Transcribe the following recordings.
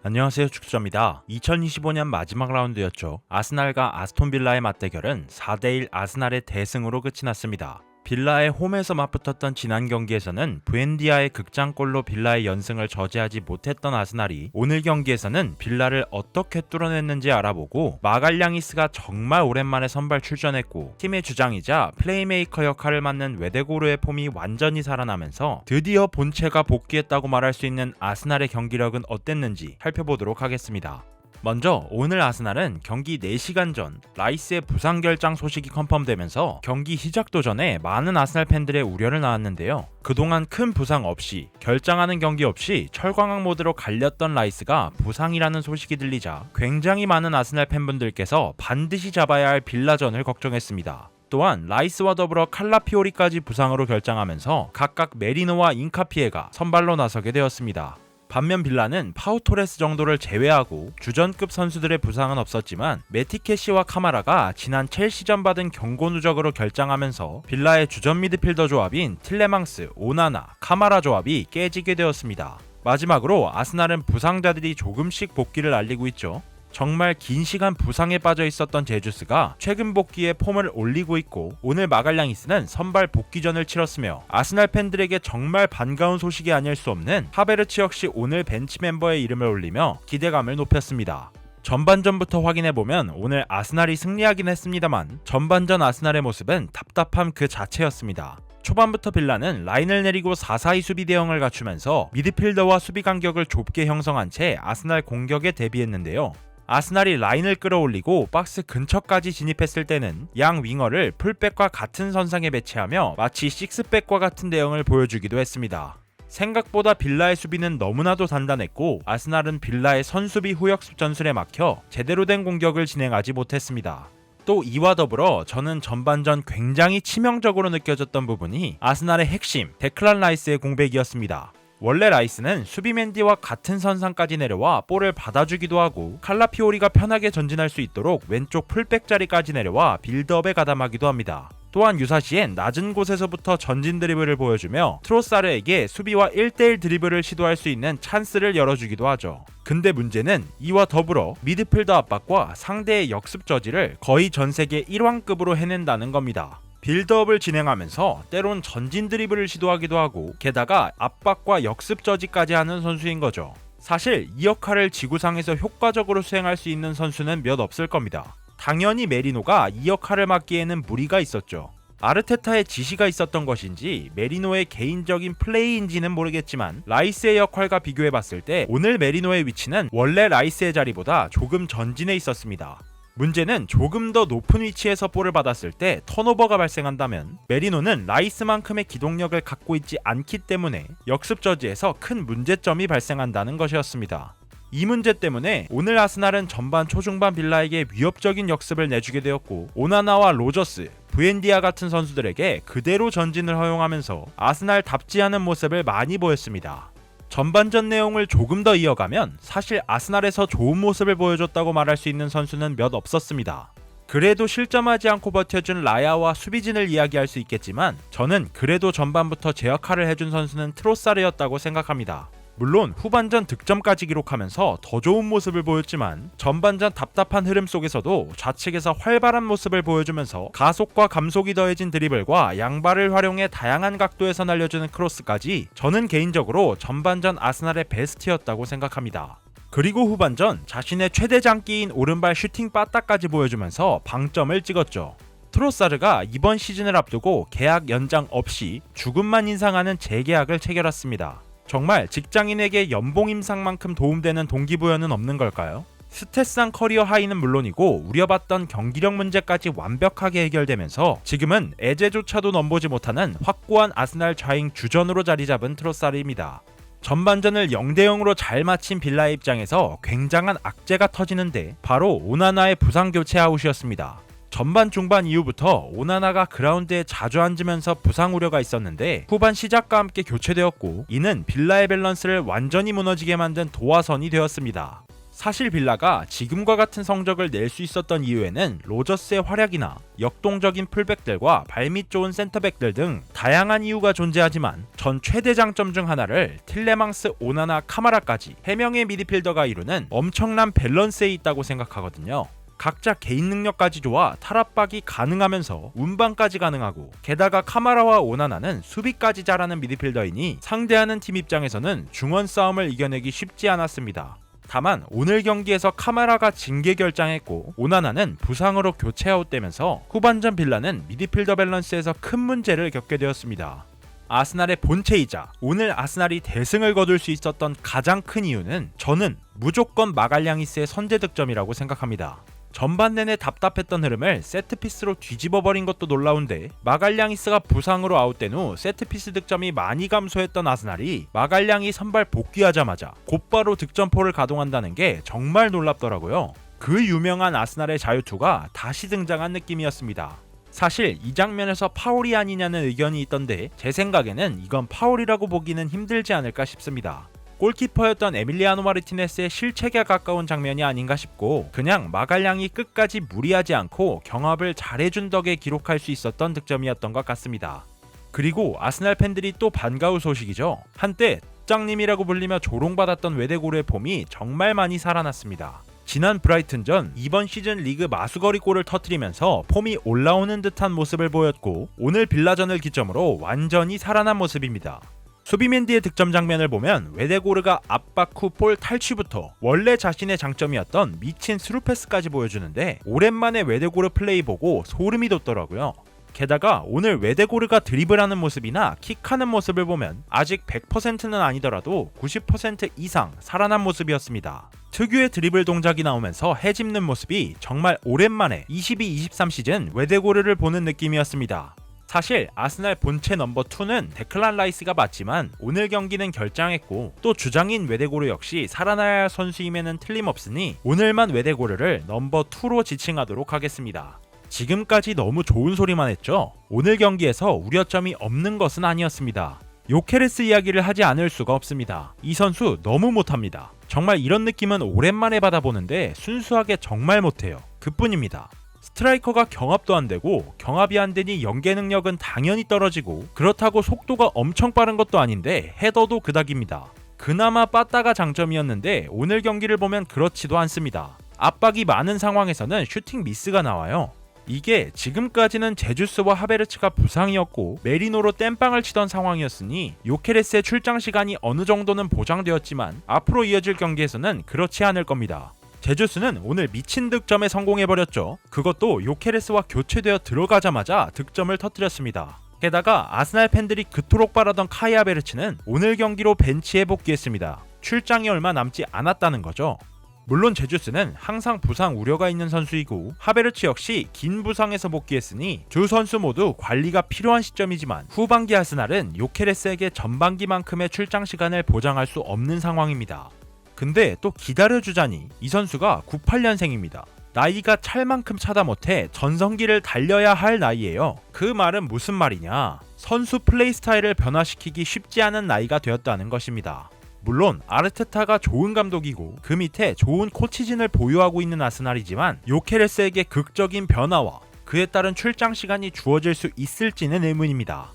안녕하세요, 축구자입니다. 2025년 마지막 라운드였죠. 아스날과 아스톤빌라의 맞대결은 4대1 아스날의 대승으로 끝이 났습니다. 빌라의 홈에서 맞붙었던 지난 경기에서는 부엔디아의 극장골로 빌라의 연승을 저지하지 못했던 아스날이 오늘 경기에서는 빌라를 어떻게 뚫어냈는지 알아보고 마갈량이스가 정말 오랜만에 선발 출전했고 팀의 주장이자 플레이메이커 역할을 맡는 웨데고르의 폼이 완전히 살아나면서 드디어 본체가 복귀했다고 말할 수 있는 아스날의 경기력은 어땠는지 살펴보도록 하겠습니다. 먼저 오늘 아스날은 경기 4시간 전 라이스의 부상 결장 소식이 컨펌되면서 경기 시작도 전에 많은 아스날 팬들의 우려를 낳았는데요. 그동안 큰 부상 없이 결장하는 경기 없이 철광학 모드로 갈렸던 라이스가 부상이라는 소식이 들리자 굉장히 많은 아스날 팬분들께서 반드시 잡아야 할 빌라전을 걱정했습니다. 또한 라이스와 더불어 칼라피오리까지 부상으로 결장하면서 각각 메리노와 인카피에가 선발로 나서게 되었습니다. 반면 빌라는 파우토레스 정도를 제외하고 주전급 선수들의 부상은 없었지만 메티케시와 카마라가 지난 첼시전 받은 경고 누적으로 결장하면서 빌라의 주전 미드필더 조합인 틸레망스, 오나나, 카마라 조합이 깨지게 되었습니다. 마지막으로 아스날은 부상자들이 조금씩 복귀를 알리고 있죠. 정말 긴 시간 부상에 빠져 있었던 제주스가 최근 복귀에 폼을 올리고 있고 오늘 마갈량이스는 선발 복귀전을 치렀으며 아스날 팬들에게 정말 반가운 소식이 아닐 수 없는 하베르츠 역시 오늘 벤치 멤버의 이름을 올리며 기대감을 높였습니다. 전반전부터 확인해보면 오늘 아스날이 승리하긴 했습니다만 전반전 아스날의 모습은 답답함 그 자체였습니다. 초반부터 빌라는 라인을 내리고 4-4-2 수비 대응을 갖추면서 미드필더와 수비 간격을 좁게 형성한 채 아스날 공격에 대비했는데요. 아스날이 라인을 끌어올리고 박스 근처까지 진입했을 때는 양 윙어를 풀백과 같은 선상에 배치하며 마치 식스백과 같은 대응을 보여주기도 했습니다. 생각보다 빌라의 수비는 너무나도 단단했고 아스날은 빌라의 선수비 후역습 전술에 막혀 제대로 된 공격을 진행하지 못했습니다. 또 이와 더불어 저는 전반전 굉장히 치명적으로 느껴졌던 부분이 아스날의 핵심 데클란 라이스의 공백이었습니다. 원래 라이스는 수비맨디와 같은 선상까지 내려와 볼을 받아주기도 하고 칼라피오리가 편하게 전진할 수 있도록 왼쪽 풀백 자리까지 내려와 빌드업에 가담하기도 합니다. 또한 유사시엔 낮은 곳에서부터 전진 드리블을 보여주며 트로사르에게 수비와 1대1 드리블을 시도할 수 있는 찬스를 열어주기도 하죠. 근데 문제는 이와 더불어 미드필더 압박과 상대의 역습 저지를 거의 전세계 1왕급으로 해낸다는 겁니다. 빌드업을 진행하면서 때론 전진 드리블을 시도하기도 하고 게다가 압박과 역습 저지까지 하는 선수인 거죠. 사실 이 역할을 지구상에서 효과적으로 수행할 수 있는 선수는 몇 없을 겁니다. 당연히 메리노가 이 역할을 맡기에는 무리가 있었죠. 아르테타의 지시가 있었던 것인지 메리노의 개인적인 플레이인지는 모르겠지만 라이스의 역할과 비교해봤을 때 오늘 메리노의 위치는 원래 라이스의 자리보다 조금 전진해 있었습니다. 문제는 조금 더 높은 위치에서 볼을 받았을 때 턴오버가 발생한다면 메리노는 라이스만큼의 기동력을 갖고 있지 않기 때문에 역습 저지에서 큰 문제점이 발생한다는 것이었습니다. 이 문제 때문에 오늘 아스날은 전반 초중반 빌라에게 위협적인 역습을 내주게 되었고 오나나와 로저스, 부엔디아 같은 선수들에게 그대로 전진을 허용하면서 아스날답지 않은 모습을 많이 보였습니다. 전반전 내용을 조금 더 이어가면 사실 아스날에서 좋은 모습을 보여줬다고 말할 수 있는 선수는 몇 없었습니다. 그래도 실점하지 않고 버텨준 라야와 수비진을 이야기할 수 있겠지만 저는 그래도 전반부터 제 역할을 해준 선수는 트로사르였다고 생각합니다. 물론 후반전 득점까지 기록하면서 더 좋은 모습을 보였지만 전반전 답답한 흐름 속에서도 좌측에서 활발한 모습을 보여주면서 가속과 감속이 더해진 드리블과 양발을 활용해 다양한 각도에서 날려주는 크로스까지 저는 개인적으로 전반전 아스날의 베스트였다고 생각합니다. 그리고 후반전 자신의 최대 장기인 오른발 슈팅 빠따까지 보여주면서 방점을 찍었죠. 트로사르가 이번 시즌을 앞두고 계약 연장 없이 죽음만 인상하는 재계약을 체결했습니다. 정말 직장인에게 연봉 인상만큼 도움되는 동기부여는 없는 걸까요? 스탯상 커리어 하이는 물론이고 우려봤던 경기력 문제까지 완벽하게 해결되면서 지금은 에제조차도 넘보지 못하는 확고한 아스날 좌잉 주전으로 자리 잡은 트로사르입니다. 전반전을 0대0으로 잘 마친 빌라의 입장에서 굉장한 악재가 터지는데 바로 오나나의 부상 교체 아웃이었습니다. 전반 중반 이후부터 오나나가 그라운드에 자주 앉으면서 부상 우려가 있었는데 후반 시작과 함께 교체되었고 이는 빌라의 밸런스를 완전히 무너지게 만든 도화선이 되었습니다. 사실 빌라가 지금과 같은 성적을 낼 수 있었던 이유에는 로저스의 활약이나 역동적인 풀백들과 발밑 좋은 센터백들 등 다양한 이유가 존재하지만 전 최대 장점 중 하나를 틸레망스, 오나나, 카마라까지 3명의 미드필더가 이루는 엄청난 밸런스에 있다고 생각하거든요. 각자 개인 능력까지 좋아 탈압박이 가능하면서 운반까지 가능하고, 게다가 카마라와 오나나는 수비까지 잘하는 미드필더이니 상대하는 팀 입장에서는 중원 싸움을 이겨내기 쉽지 않았습니다. 다만 오늘 경기에서 카마라가 징계 결장했고 오나나는 부상으로 교체 아웃되면서 후반전 빌라는 미드필더 밸런스에서 큰 문제를 겪게 되었습니다. 아스날의 본체이자 오늘 아스날이 대승을 거둘 수 있었던 가장 큰 이유는 저는 무조건 마갈량이스의 선제 득점이라고 생각합니다. 전반 내내 답답했던 흐름을 세트피스로 뒤집어버린 것도 놀라운데, 마갈량이스가 부상으로 아웃된 후 세트피스 득점이 많이 감소했던 아스날이 마갈량이 선발 복귀하자마자 곧바로 득점포를 가동한다는 게 정말 놀랍더라고요. 그 유명한 아스날의 자유투가 다시 등장한 느낌이었습니다. 사실 이 장면에서 파울이 아니냐는 의견이 있던데 제 생각에는 이건 파울이라고 보기는 힘들지 않을까 싶습니다. 골키퍼였던 에밀리아노 마르티네스의 실책에 가까운 장면이 아닌가 싶고, 그냥 마갈량이 끝까지 무리하지 않고 경합을 잘해준 덕에 기록할 수 있었던 득점이었던 것 같습니다. 그리고 아스날 팬들이 또 반가울 소식이죠. 한때 짱님이라고 불리며 조롱받았던 외대고르의 폼이 정말 많이 살아났습니다. 지난 브라이튼전 이번 시즌 리그 마수거리 골을 터뜨리면서 폼이 올라오는 듯한 모습을 보였고, 오늘 빌라전을 기점으로 완전히 살아난 모습입니다. 수비맨디의 득점 장면을 보면 외대고르가 압박 후 볼 탈취부터 원래 자신의 장점이었던 미친 스루패스까지 보여주는데, 오랜만에 외대고르 플레이 보고 소름이 돋더라고요. 게다가 오늘 외대고르가 드리블하는 모습이나 킥하는 모습을 보면 아직 100%는 아니더라도 90% 이상 살아난 모습이었습니다. 특유의 드리블 동작이 나오면서 해집는 모습이 정말 오랜만에 22-23 시즌 외대고르를 보는 느낌이었습니다. 사실 아스날 본체 넘버2는 데클란 라이스가 맞지만 오늘 경기는 결장했고, 또 주장인 외대고르 역시 살아나야 할 선수임에는 틀림없으니 오늘만 외대고르를 넘버2로 지칭하도록 하겠습니다. 지금까지 너무 좋은 소리만 했죠? 오늘 경기에서 우려점이 없는 것은 아니었습니다. 요케레스 이야기를 하지 않을 수가 없습니다. 이 선수 너무 못합니다. 정말 이런 느낌은 오랜만에 받아보는데 순수하게 정말 못해요. 그뿐입니다. 스트라이커가 경합도 안 되고, 경합이 안 되니 연계 능력은 당연히 떨어지고, 그렇다고 속도가 엄청 빠른 것도 아닌데 헤더도 그닥입니다. 그나마 빠따가 장점이었는데 오늘 경기를 보면 그렇지도 않습니다. 압박이 많은 상황에서는 슈팅 미스가 나와요. 이게 지금까지는 제주스와 하베르츠가 부상이었고 메리노로 땜빵을 치던 상황이었으니 요케레스의 출장 시간이 어느 정도는 보장되었지만 앞으로 이어질 경기에서는 그렇지 않을 겁니다. 제주스는 오늘 미친 득점에 성공해버렸죠. 그것도 요케레스와 교체되어 들어가자마자 득점을 터뜨렸습니다. 게다가 아스날 팬들이 그토록 바라던 카이 하베르츠는 오늘 경기로 벤치에 복귀했습니다. 출장이 얼마 남지 않았다는 거죠. 물론 제주스는 항상 부상 우려가 있는 선수이고 하베르츠 역시 긴 부상에서 복귀했으니 두 선수 모두 관리가 필요한 시점이지만, 후반기 아스날은 요케레스에게 전반기만큼의 출장 시간을 보장할 수 없는 상황입니다. 근데 또 기다려주자니 이 선수가 98년생입니다. 나이가 찰 만큼 차다 못해 전성기를 달려야 할 나이예요. 그 말은 무슨 말이냐? 선수 플레이 스타일을 변화시키기 쉽지 않은 나이가 되었다는 것입니다. 물론 아르테타가 좋은 감독이고 그 밑에 좋은 코치진을 보유하고 있는 아스날이지만, 요케레스에게 극적인 변화와 그에 따른 출장 시간이 주어질 수 있을지는 의문입니다.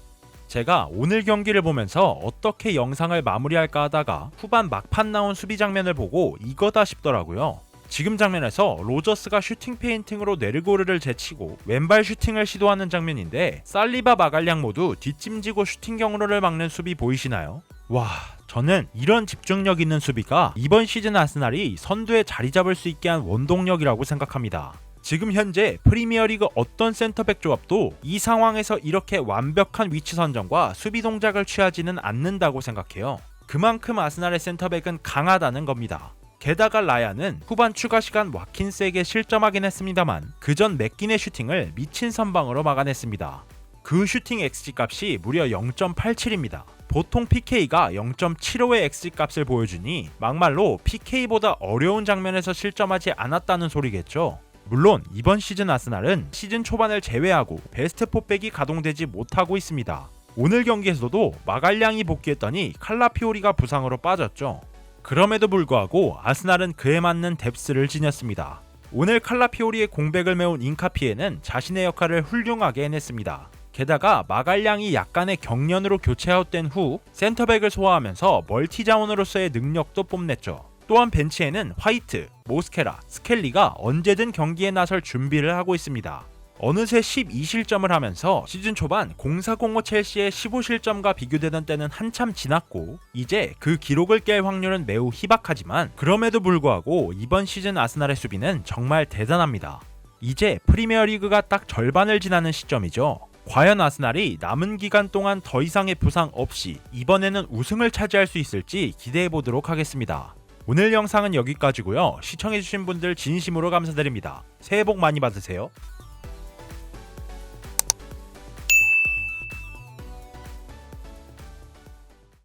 제가 오늘 경기를 보면서 어떻게 영상을 마무리할까 하다가 후반 막판 나온 수비 장면을 보고 이거다 싶더라고요. 지금 장면에서 로저스가 슈팅 페인팅으로 네르고르를 제치고 왼발 슈팅을 시도하는 장면인데, 살리바 마갈량 모두 뒷짐지고 슈팅 경로를 막는 수비 보이시나요? 와, 저는 이런 집중력 있는 수비가 이번 시즌 아스날이 선두에 자리 잡을 수 있게 한 원동력이라고 생각합니다. 지금 현재 프리미어리그 어떤 센터백 조합도 이 상황에서 이렇게 완벽한 위치 선정과 수비 동작을 취하지는 않는다고 생각해요. 그만큼 아스날의 센터백은 강하다는 겁니다. 게다가 라야는 후반 추가 시간 와킨스에게 실점하긴 했습니다만 그전 맥긴의 슈팅을 미친 선방으로 막아냈습니다. 그 슈팅 XG 값이 무려 0.87입니다. 보통 PK가 0.75의 XG 값을 보여주니 막말로 PK보다 어려운 장면에서 실점하지 않았다는 소리겠죠. 물론 이번 시즌 아스날은 시즌 초반을 제외하고 베스트 4백이 가동되지 못하고 있습니다. 오늘 경기에서도 마갈량이 복귀했더니 칼라피오리가 부상으로 빠졌죠. 그럼에도 불구하고 아스날은 그에 맞는 뎁스를 지녔습니다. 오늘 칼라피오리의 공백을 메운 인카피에는 자신의 역할을 훌륭하게 해냈습니다. 게다가 마갈량이 약간의 경련으로 교체 아웃된 후 센터백을 소화하면서 멀티 자원으로서의 능력도 뽐냈죠. 또한 벤치에는 화이트, 모스케라, 스켈리가 언제든 경기에 나설 준비를 하고 있습니다. 어느새 12실점을 하면서 시즌 초반 0405 첼시의 15실점과 비교되던 때는 한참 지났고 이제 그 기록을 깰 확률은 매우 희박하지만 그럼에도 불구하고 이번 시즌 아스날의 수비는 정말 대단합니다. 이제 프리미어리그가 딱 절반을 지나는 시점이죠. 과연 아스날이 남은 기간 동안 더 이상의 부상 없이 이번에는 우승을 차지할 수 있을지 기대해보도록 하겠습니다. 오늘 영상은 여기까지고요. 시청해주신 분들 진심으로 감사드립니다. 새해 복 많이 받으세요.